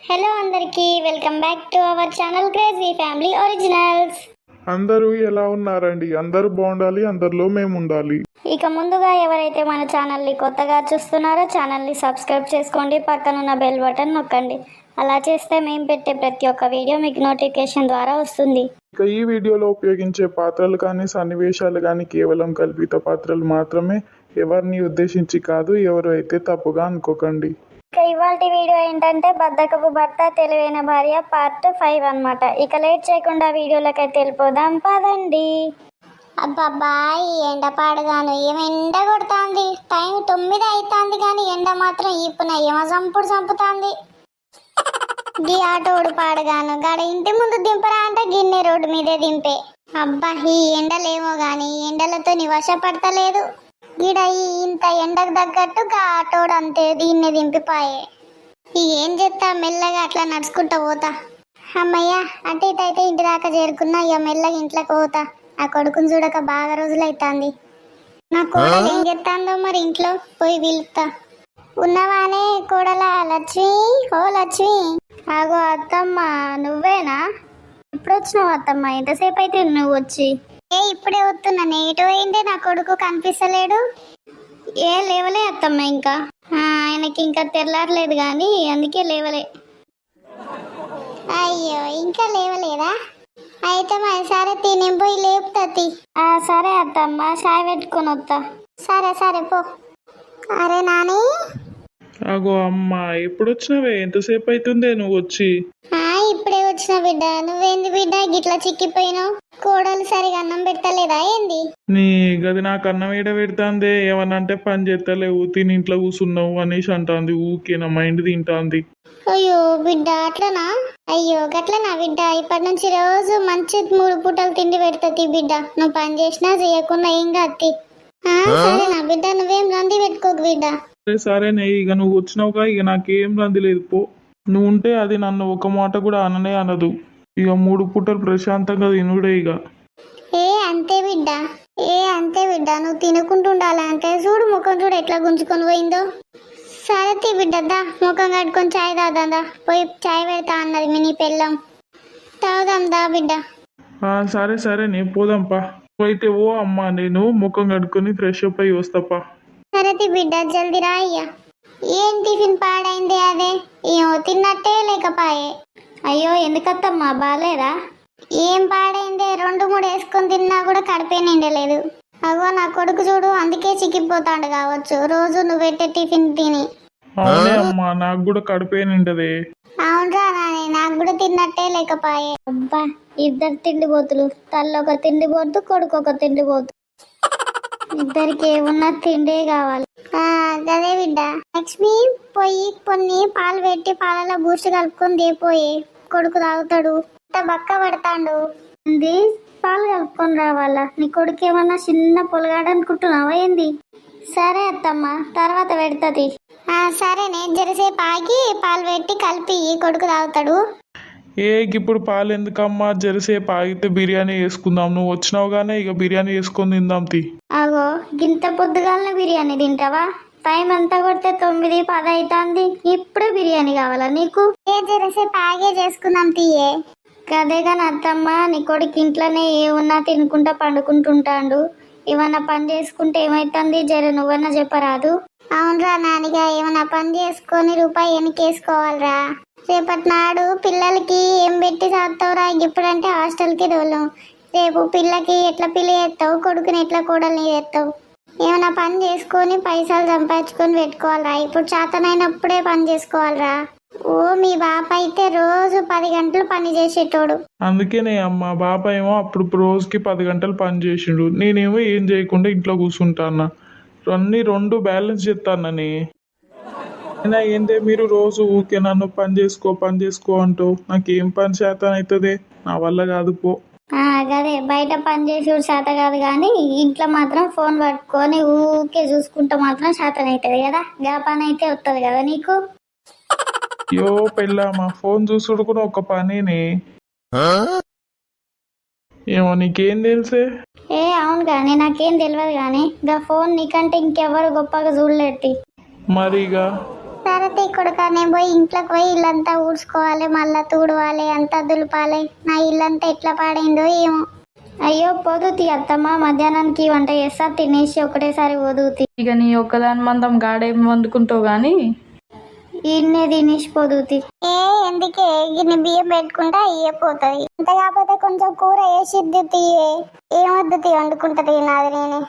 Hello అందరికీ welcome back to our channel crazy family originals. అందరూ ఎలా ఉన్నారండి? అందరూ బాగుండాలి, అందరిలో మేము ఉండాలి. ఇక ముందుగా ఎవరైతే మన ఛానల్ని కొత్తగా చూస్తున్నారో ఛానల్ని సబ్స్క్రైబ్ చేసుకోండి, పక్కనున్న బెల్ బటన్ నొక్కండి. అలా చేస్తే మేము పెట్టే ప్రతి ఒక్క వీడియో మీకు నోటిఫికేషన్ ద్వారా వస్తుంది. ఇక ఈ వీడియోలో ఉపయోగించే పాత్రలు కానీ సన్నివేశాలు కానీ కేవలం కల్పిత పాత్రలు మాత్రమే, ఎవరిని ఉద్దేశించి కాదు. ఎవరు అయితే తప్పుగా అనుకోకండి. ఇక ఇవాళ వీడియో ఏంటంటే బద్ధకపు భర్త తెలివైన భార్య పార్ట్ 5 అన్నమాట. ఇక లేట్ చేయకుండా వీడియోలకైతే వెళ్ళిపోదాం పదండి. అబ్బబ్బా ఈ ఎండ పాడగాను ఏమెండ కొడుతుంది. టైం 9 అవుతుంది కానీ ఎండ మాత్రం ఈపున ఏమో చంపుతాంది. గీ ఆటోడు పాడగాను గడ ఇంటి ముందు దింపరా అంటే గిన్నె రోడ్డు మీదే దింపే. అబ్బా ఈ ఎండలేమో గాని ఎండలతో నివశపడతలేదు. గిడ ఇంత ఎండకు తగ్గట్టు ఆటోడు అంతే దీన్నే దింపిపాయే. ఏం చేస్తా మెల్లగా అట్లా నడుచుకుంటా పోతా. అమ్మయ్య అటు ఇటు అయితే ఇంటి దాకా చేరుకున్నా. ఇక మెల్లగా ఇంట్లోకి పోతా. నా కొడుకుని చూడక బాగా రోజులైతుంది. నా కోడలు ఏం చేస్తాందో మరి ఇంట్లో పోయి పిలుస్తా. ఉన్నవానే కోడలా లక్ష్మి, ఓ లక్ష్మి. ఆగో అత్తమ్మ నువ్వేనా? ఇప్పుడు వచ్చినావు అత్తమ్మ? ఎంతసేపు అయితే నువ్వు వచ్చి? ఇప్పుడే వస్తున్నాను. ఎటు పోయిందే నా కొడుకు కనిపిస్తలేడు. లేవలే అత్తమ్మ, ఇంకా ఆయనకి ఇంకా తెల్లారలేదు కానీ అందుకే లేవలే. అయ్యో ఇంకా లేవలేదా? అయితే మరి సరే తినేం పోయి లేపుతుంది. సరే అత్తమ్మ, చాయ్ పెట్టుకొని వస్తా. సరే పో. అరే నాని. అగో అమ్మ ఎప్పుడు వచ్చినావే? ఎంతసేపు అవుతుందే నువ్వు వచ్చి? ఇప్పుడే వచ్చిన బిడ్డ. నువ్వేంది బిడ్డ గిట్లా చిక్కిపోయినావు? కోడలు సరిగా అన్నం పెట్టలేదా ఏంది? నీ గది నాకు అన్నం ఏడ పెడతాందే. ఏమన్నా అంటే పని చేస్తలేవు, తిని ఇంట్లో కూర్చున్నావు అనేసి అంటాంది. ఊకే నా మైండ్ తింటాంది. అయ్యో బిడ్డ అట్లనా? అయ్యో గట్లనా బిడ్డ? ఇప్పటి నుంచి రోజు మంచి 3 పూటలు తిండి పెడతది బిడ్డ. నువ్వు పని చేసినా చేయకుండా ఏం కాదు. సరేనా బిడ్డ? నువ్వేం రంది పెట్టుకోకు బిడ్డ. సరేనే, ఇక నువ్వు వచ్చినావుగా, ఇక నాకేం రంది లేదు పో. నువ్వు ఉంటే అది నన్ను ఒక మాట కూడా అననే అనదు. ఇక 3 పూటలు ప్రశాంతంగా తినుడే ఇక. అంతే బిడ్డ నువ్వు తినుకుంటుండాలి. అంటే చూడు ముఖం చూడు ఎట్లా గుంజుకొని పోయిందో. సరే బిడ్డ దా ముఖం కట్టుకొని చాయ్ తాదా. పోయి చాయ్ పెడతా అన్నది మీ నీ పెళ్ళం. తాగుదాం దా బిడ్డ. సరే నే పోదాంపా. అయితే ఓ అమ్మ, నేను ముఖం కడుక్కొని ఫ్రెష్ అప్ అయ్యి వస్తాపా. సరే బిడ్డ జల్దీ రా అయ్యా. ఏం టిఫిన్ పాడైంది? అదే ఏమో తిన్నట్టే లేకపాయే. అయ్యో ఎందుకత్తమ్మా బాలేదా? ఏం పాడైందే? 2-3 వేసుకొని తిన్నా కూడా కడిపే నిండలేదు. అగో నా కొడుకు చూడు, అందుకే చిక్కిపోతాడు కావచ్చు రోజు నువ్వు పెట్టే టిఫిన్ తిని. అవునే అమ్మా, నాకు కూడా కడిపే నిండదే. అవునరా నాని, నాకు కూడా తిన్నట్టే లేకపాయే. అబ్బా ఇద్దరు తిండిపోతులు. తల్లొక తిండిపోతు, కొడుకు ఒక తిండిపోతు. ఇద్దరికి ఏమున్నా తిండే కావాలి. అదే బిడ్డ. లక్ష్మి పోయి కొన్ని పాలు పెట్టి పాలలో బూస్ట్ కలుపుకొని దేపోయి కొడుకు తాగుతాడు. బక్క పడతాడు. పాలు కలుపుకొని రావాలా? నీ కొడుకు ఏమన్నా చిన్న పొలగాడు అనుకుంటున్నావా ఏంది? సరే అత్తమ్మ, తర్వాత పెడతది. సరేనే, జరసేపు ఆగి పాలు పెట్టి కలిపి కొడుకు తాగుతాడు. ఇప్పుడు పాలు ఎందుకమ్మా? జరసేపు ఆగితే బిర్యానీ వేసుకుందాం. నువ్వు వచ్చినావుగానే ఇక బిర్యానీ వేసుకొని తిందాం తి. అగో గింత పొద్దుగాలనే బిర్యానీ తింటావా? టైం ఎంత కొడితే 9-10 అవుతుంది. ఇప్పుడు బిర్యానీ కావాలా నీకు? జరసేపు ఆగే చేసుకుందాం తీయే. కదేగా అత్తమ్మ, నీ కొడుకు ఇంట్లోనే ఏమన్నా తినుకుంటా పండుకుంటుంటాడు. ఏమన్నా పని చేసుకుంటే ఏమైతుంది? జర నువ్వన్నా చెప్పరాదు. అవునరా నానిగా, ఏమన్నా పని చేసుకొని రూపాయి ఎన్నికేసుకోవాలరా. రేపటి నాడు పిల్లలకి ఏం పెట్టి చదువుతావురా? ఇప్పుడంటే హాస్టల్కి దోలం. రేపు పిల్లకి ఎట్లా పిల్లి చేస్తావు, కొడుకుని ఎట్లా కోడల్ని చేస్తావు? ఏమైనా పని చేసుకొని పైసలు సంపాదించుకొని పెట్టుకోవాలరా. ఇప్పుడు చేతనైనప్పుడే పని చేసుకోవాలరా. ఓ మీ బాప అయితే రోజు 10 గంటలు పని చేసేటోడు. అందుకేనే అమ్మా, బాప ఏమో అప్పుడు రోజుకి 10 గంటలు పని చేసిండు. నేనేమో ఏం చేయకుండా ఇంట్లో కూర్చుంటానా. అన్ని 2 బ్యాలెన్స్ చేస్తానని. అయినా ఏందే మీరు రోజు ఊకే నన్ను పని చేసుకో అంటూ నాకేం పని శాతం అవుతుంది? నా వల్ల కాదు పో. అదే బయట పని చేసి శాత కాదు కానీ ఇంట్లో మాత్రం ఫోన్ పట్టుకొని ఊకే చూసుకుంటూ మాత్రం శాతం అవుతుంది కదా. గా పని అయితే వస్తుంది కదా నీకు. యో పెళ్ళామా, ఫోన్ చూసుడు కూడా ఒక పనిని. ఏమో నీకేం తెలుసే? అవును కానీ నాకేం తెలియదు కానీ గా ఫోన్ నీకంటే ఇంకెవరు గొప్పగా చూడలేటి. మరిగా సరే కొడుక నేను పోయి ఇంట్లోకి పోయి ఇల్లంతా ఊడ్చుకోవాలి, మళ్ళా తూడవాలి, అంతా దులపాలి. నా ఇల్లంతా ఎట్లా పాడైందో ఏమో. అయ్యో పోదుతి అత్తమ్మ, మధ్యాహ్నానికి వంట చేస్తా, తినేసి ఒకటేసారి పోదుతి. ఇక నీ ఒక్కదాని మందం గాడేం వండుకుంటావు గాని ఇన్నే తినేసి పోదుతి. ఎందుకే గిన్నె బియ్యం పెట్టుకుంటా పోతుంది. అంత కాకపోతే కొంచెం కూర వేసిద్ది, ఏమొద్దు వండుకుంటది నాది నేనే.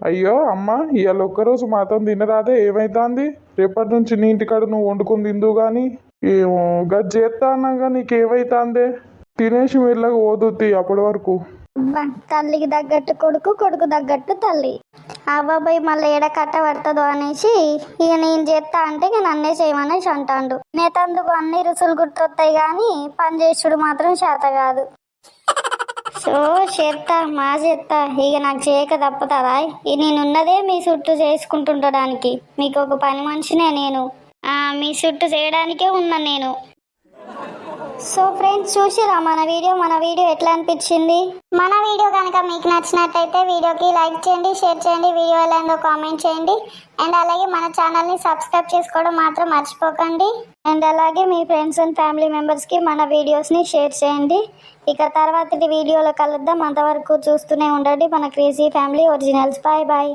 అయ్యో అమ్మ, ఇవాళ ఒక్కరోజు మాతో తినరాదే, ఏమైతుంది? రేపటి నుంచి నీ ఇంటికాడ నువ్వు వండుకొని తిందువు కానీ. ఏమో గది చేస్తా అన్నాగా నీకేమైతుందే? తినేసి మెల్లగా ఓదుతి అప్పటి వరకు. తల్లికి తగ్గట్టు కొడుకు, కొడుకు తగ్గట్టు తల్లి. అబ్బాయి మళ్ళీ ఏడ కట్ట పడుతుందో అనేసి ఇక నేను చేస్తా అంటే ఇక నన్నే చేయమనేసి అంటాడు. నేతందుకు అన్ని రుసులు గుర్తొస్తాయి కానీ పని చేసుడు మాత్రం చేత కాదు. సో చేస్తా ఇక నాకు చేయక తప్పుతుందా? నేనున్నదే మీ చుట్టూ చేసుకుంటుండడానికి. మీకు ఒక పని మనిషినే నేను, మీ చుట్టూ చేయడానికే ఉన్నా నేను. సో ఫ్రెండ్స్ చూసిరా మన వీడియో ఎట్లా అనిపించింది? మన వీడియో కనుక మీకు నచ్చినట్టయితే వీడియోకి లైక్ చేయండి, షేర్ చేయండి, వీడియో ఎలా ఉందో కామెంట్ చేయండి. అండ్ అలాగే మన ఛానల్ని సబ్స్క్రైబ్ చేసుకోవడం మాత్రం మర్చిపోకండి. అండ్ అలాగే మీ ఫ్రెండ్స్ అండ్ ఫ్యామిలీ మెంబర్స్కి మన వీడియోస్ని షేర్ చేయండి. ఇక తర్వాతి వీడియోలో కలుద్దాం. అంతవరకు చూస్తూనే ఉండండి మన crazy family originals. Bye bye.